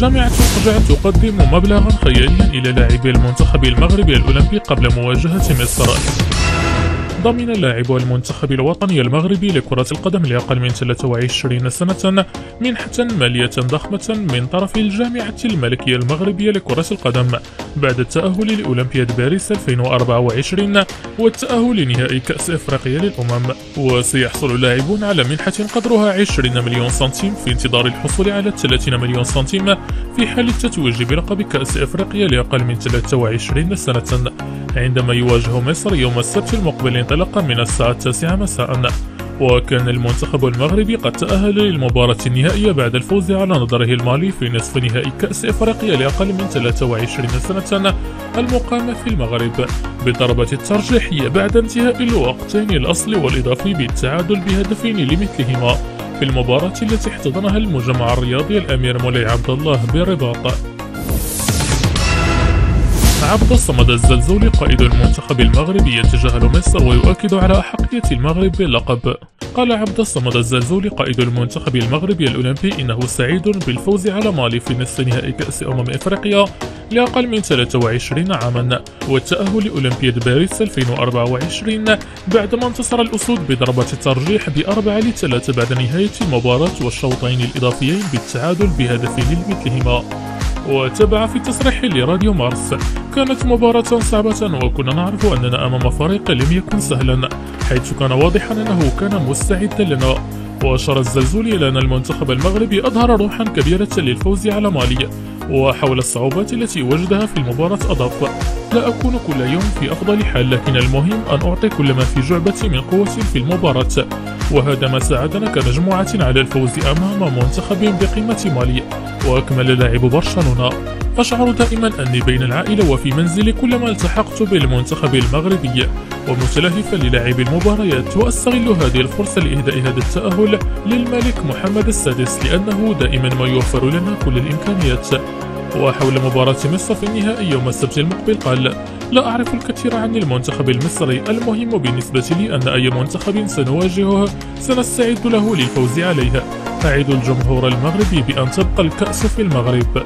جامعة وقجع تقدم مبلغا خياليا إلى لاعبي المنتخب المغربي الأولمبي قبل مواجهة مصر. ضمن لاعبو المنتخب الوطني المغربي لكرة القدم لأقل من 23 سنة منحة مالية ضخمة من طرف الجامعة الملكية المغربية لكرة القدم بعد التأهل لأولمبياد باريس 2024 والتأهل لنهائي كأس إفريقيا للأمم. وسيحصل اللاعبون على منحة قدرها 20 مليون سنتيم في انتظار الحصول على 30 مليون سنتيم في حال التتويج بلقب كأس إفريقيا لأقل من 23 سنة عندما يواجه مصر يوم السبت المقبل انطلاقا من الساعة 9 مساء. وكان المنتخب المغربي قد تأهل للمباراة النهائية بعد الفوز على نظره المالي في نصف نهائي كأس إفريقيا لأقل من 23 سنة المقامة في المغرب بضربة الترجيحية بعد انتهاء الوقتين الأصلي والإضافي بالتعادل بهدفين لمثلهما في المباراة التي احتضنها المجمع الرياضي الأمير مولاي عبد الله بالرباط. عبد الصمد الزلزولي قائد المنتخب المغربي يتجاهل مصر ويؤكد على أحقية المغرب باللقب. قال عبد الصمد الزلزولي قائد المنتخب المغربي الأولمبي إنه سعيد بالفوز على مالي في نصف نهائي كأس إفريقيا لأقل من 23 عاما والتأهل لأولمبياد باريس 2024 بعدما انتصر الأسود بضربة الترجيح ب4-3 بعد نهاية المباراة والشوطين الإضافيين بالتعادل بهدفين لمثلهما. وتابع في تصريح لراديو مارس: كانت مباراة صعبة وكنا نعرف أننا أمام فريق لم يكن سهلا حيث كان واضحا أنه كان مستعدا لنا. وأشار الزلزولي إلى أن المنتخب المغربي أظهر روحا كبيرة للفوز على مالي. وحول الصعوبات التي وجدها في المباراة أضاف: لا أكون كل يوم في أفضل حال لكن المهم أن أعطي كل ما في جعبتي من قوة في المباراة وهذا ما ساعدنا كمجموعة على الفوز أمام منتخب بقيمة مالي. وأكمل لاعب برشلونة: أشعر دائما أني بين العائلة وفي منزلي كلما التحقت بالمنتخب المغربي ومتلهفا للعب المباريات وأستغل هذه الفرصة لإهداء هذا التأهل للملك محمد السادس لأنه دائما ما يوفر لنا كل الإمكانيات. وحول مباراة مصر في النهائي يوم السبت المقبل قال: لا أعرف الكثير عن المنتخب المصري، المهم بالنسبة لي أن أي منتخب سنواجهه سنستعد له للفوز عليه. أعد الجمهور المغربي بأن تبقى الكأس في المغرب.